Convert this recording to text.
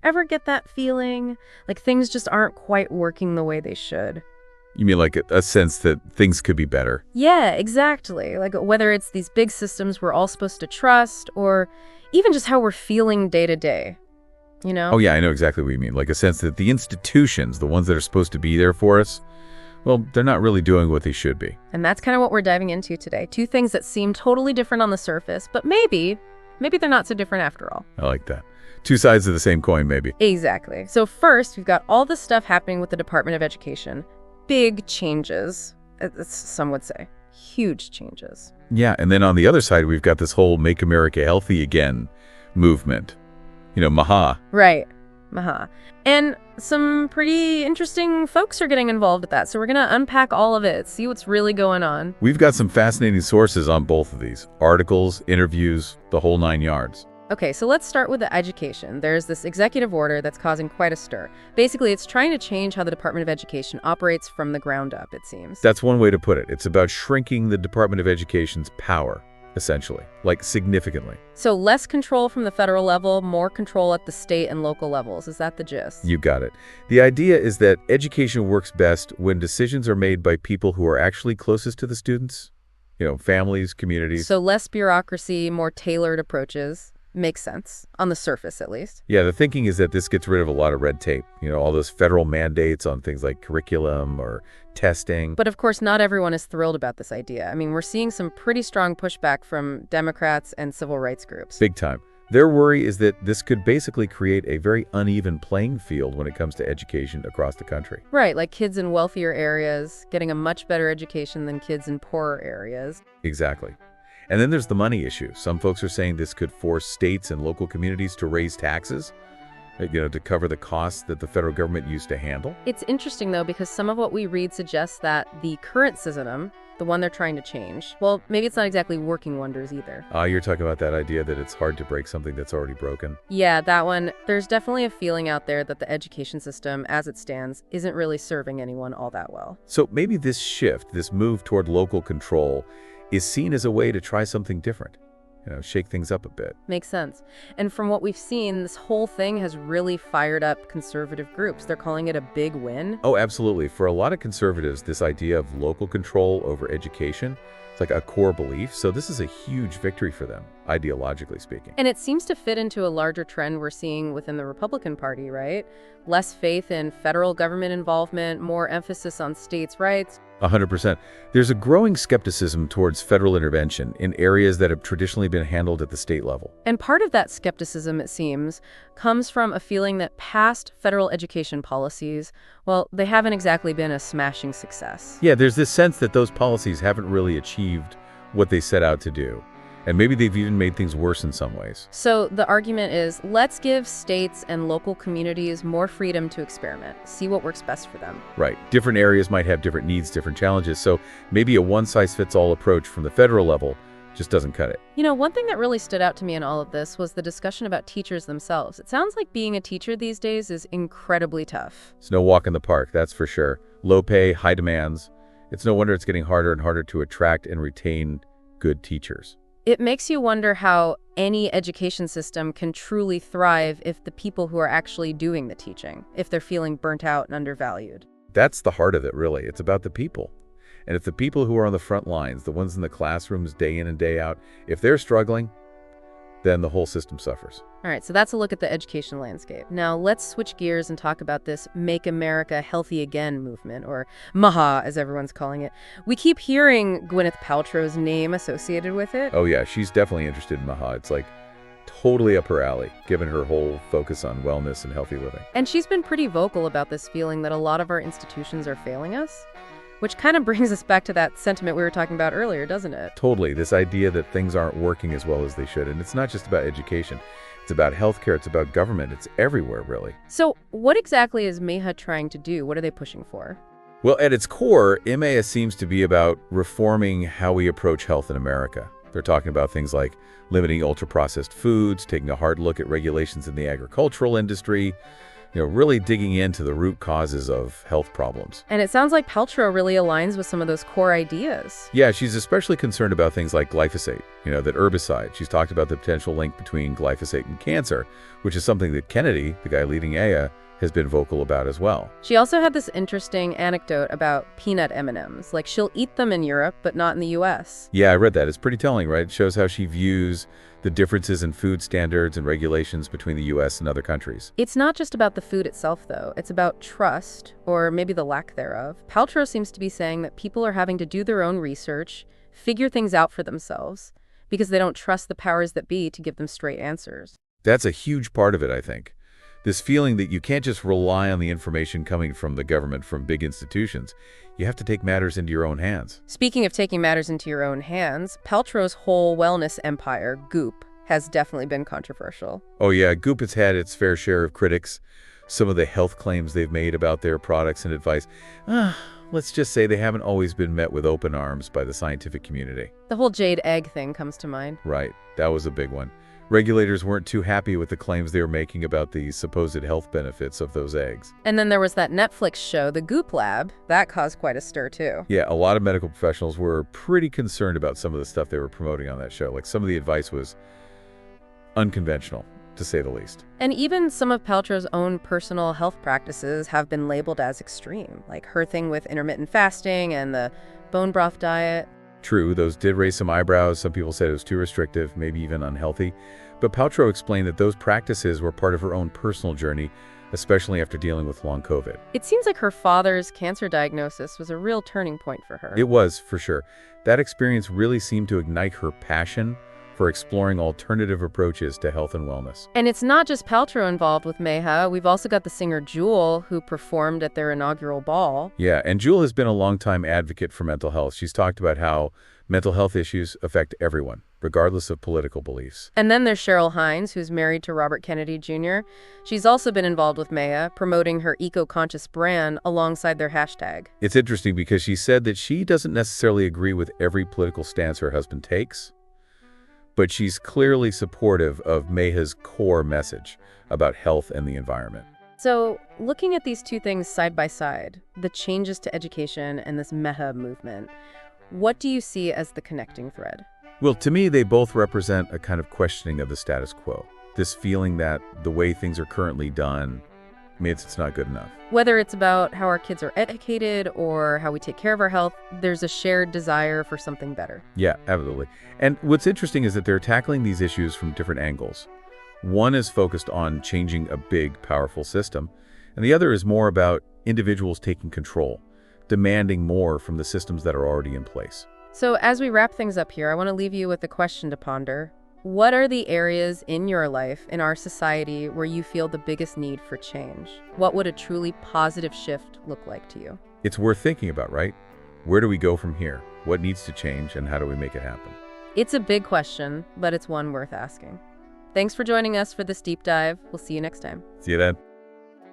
Ever get that feeling? Like things just aren't quite working the way they should. You mean like a sense that things could be better? Yeah, exactly. Like whether it's these big systems we're all supposed to trust, or even just how we're feeling day to day, you know? Oh yeah, I know exactly what you mean. Like a sense that the institutions, the ones that are supposed to be there for us, well, they're not really doing what they should be. And that's kind of what we're diving into today. Two things that seem totally different on the surface, but maybe they're not so different after all. I like that. Two sides of the same coin, maybe. Exactly. So first, we've got all this stuff happening with the Department of Education. Big changes, some would say. Huge changes. Yeah, and then on the other side, we've got this whole Make America Healthy Again movement. You know, MAHA. Right. MAHA. And some pretty interesting folks are getting involved with that. So we're going to unpack all of it, see what's really going on. We've got some fascinating sources on both of these. Articles, interviews, the whole 9 yards. Okay, so let's start with the education. There's this executive order that's causing quite a stir. Basically, it's trying to change how the Department of Education operates from the ground up, it seems. That's one way to put it. It's about shrinking the Department of Education's power, essentially, like significantly. So less control from the federal level, more control at the state and local levels. Is that the gist? You got it. The idea is that education works best when decisions are made by people who are actually closest to the students. You know, families, communities. So less bureaucracy, more tailored approaches. Makes sense, on the surface at least. Yeah, the thinking is that this gets rid of a lot of red tape. You know, all those federal mandates on things like curriculum or testing. But of course, not everyone is thrilled about this idea. I mean, we're seeing some pretty strong pushback from Democrats and civil rights groups. Big time. Their worry is that this could basically create a very uneven playing field when it comes to education across the country. Right, like kids in wealthier areas getting a much better education than kids in poorer areas. Exactly. And then there's the money issue. Some folks are saying this could force states and local communities to raise taxes, you know, to cover the costs that the federal government used to handle. It's interesting, though, because some of what we read suggests that the current system, the one they're trying to change, well, maybe it's not exactly working wonders either. You're talking about that idea that it's hard to break something that's already broken? Yeah, that one. There's definitely a feeling out there that the education system, as it stands, isn't really serving anyone all that well. So maybe this shift, this move toward local control, is seen as a way to try something different, you know, shake things up a bit. Makes sense. And from what we've seen, this whole thing has really fired up conservative groups. They're calling it a big win. Oh, absolutely. For a lot of conservatives, this idea of local control over education, it's like a core belief. So this is a huge victory for them, ideologically speaking. And it seems to fit into a larger trend we're seeing within the Republican Party, right? Less faith in federal government involvement, more emphasis on states' rights. 100%. There's a growing skepticism towards federal intervention in areas that have traditionally been handled at the state level. And part of that skepticism, it seems, comes from a feeling that past federal education policies, well, they haven't exactly been a smashing success. Yeah, there's this sense that those policies haven't really achieved what they set out to do. And maybe they've even made things worse in some ways. So the argument is, let's give states and local communities more freedom to experiment, see what works best for them. Right. Different areas might have different needs, different challenges. So maybe a one-size-fits-all approach from the federal level just doesn't cut it. You know, one thing that really stood out to me in all of this was the discussion about teachers themselves. It sounds like being a teacher these days is incredibly tough. It's no walk in the park, that's for sure. Low pay, high demands. It's no wonder it's getting harder and harder to attract and retain good teachers. It makes you wonder how any education system can truly thrive if the people who are actually doing the teaching, if they're feeling burnt out and undervalued. That's the heart of it, really. It's about the people. And if the people who are on the front lines, the ones in the classrooms day in and day out, if they're struggling, then the whole system suffers. All right, so that's a look at the education landscape. Now let's switch gears and talk about this Make America Healthy Again movement, or MAHA as everyone's calling it. We keep hearing Gwyneth Paltrow's name associated with it. Oh yeah, she's definitely interested in MAHA. It's like totally up her alley, given her whole focus on wellness and healthy living. And she's been pretty vocal about this feeling that a lot of our institutions are failing us. Which kind of brings us back to that sentiment we were talking about earlier, doesn't it? Totally. This idea that things aren't working as well as they should. And it's not just about education. It's about healthcare. It's about government. It's everywhere, really. So what exactly is MAHA trying to do? What are they pushing for? Well, at its core, MAHA seems to be about reforming how we approach health in America. They're talking about things like limiting ultra-processed foods, taking a hard look at regulations in the agricultural industry, really digging into the root causes of health problems. And it sounds like Paltrow really aligns with some of those core ideas. Yeah, she's especially concerned about things like glyphosate, that herbicide. She's talked about the potential link between glyphosate and cancer, which is something that Kennedy, the guy leading AHA, has been vocal about as well. She also had this interesting anecdote about peanut M&Ms. Like, she'll eat them in Europe, but not in the U.S. Yeah, I read that. It's pretty telling, right? It shows how she views the differences in food standards and regulations between the U.S. and other countries. It's not just about the food itself, though. It's about trust, or maybe the lack thereof. Paltrow seems to be saying that people are having to do their own research, figure things out for themselves, because they don't trust the powers that be to give them straight answers. That's a huge part of it, I think. This feeling that you can't just rely on the information coming from the government, from big institutions. You have to take matters into your own hands. Speaking of taking matters into your own hands, Paltrow's whole wellness empire, Goop, has definitely been controversial. Oh yeah, Goop has had its fair share of critics. Some of the health claims they've made about their products and advice, let's just say they haven't always been met with open arms by the scientific community. The whole jade egg thing comes to mind. Right, that was a big one. Regulators weren't too happy with the claims they were making about the supposed health benefits of those eggs. And then there was that Netflix show, The Goop Lab. That caused quite a stir, too. Yeah, a lot of medical professionals were pretty concerned about some of the stuff they were promoting on that show. Like, some of the advice was unconventional, to say the least. And even some of Paltrow's own personal health practices have been labeled as extreme, like her thing with intermittent fasting and the bone broth diet. True, those did raise some eyebrows. Some people said it was too restrictive, maybe even unhealthy. But Paltrow explained that those practices were part of her own personal journey, especially after dealing with long COVID. It seems like her father's cancer diagnosis was a real turning point for her. It was, for sure. That experience really seemed to ignite her passion for exploring alternative approaches to health and wellness. And it's not just Paltrow involved with MAHA. We've also got the singer Jewel, who performed at their inaugural ball. Yeah, and Jewel has been a longtime advocate for mental health. She's talked about how mental health issues affect everyone, regardless of political beliefs. And then there's Cheryl Hines, who's married to Robert Kennedy Jr. She's also been involved with MAHA, promoting her eco-conscious brand alongside their hashtag. It's interesting because she said that she doesn't necessarily agree with every political stance her husband takes, but she's clearly supportive of MAHA's core message about health and the environment. So, looking at these two things side by side, the changes to education and this MAHA movement, what do you see as the connecting thread? Well, to me, they both represent a kind of questioning of the status quo. This feeling that the way things are currently done means it's not good enough. Whether it's about how our kids are educated or how we take care of our health, there's a shared desire for something better. Yeah, absolutely. And what's interesting is that they're tackling these issues from different angles. One is focused on changing a big, powerful system, and the other is more about individuals taking control, demanding more from the systems that are already in place. So as we wrap things up here, I want to leave you with a question to ponder. What are the areas in your life, in our society, where you feel the biggest need for change? What would a truly positive shift look like to you? It's worth thinking about, right? Where do we go from here? What needs to change, and how do we make it happen? It's a big question, but it's one worth asking. Thanks for joining us for this deep dive. We'll see you next time. See you then.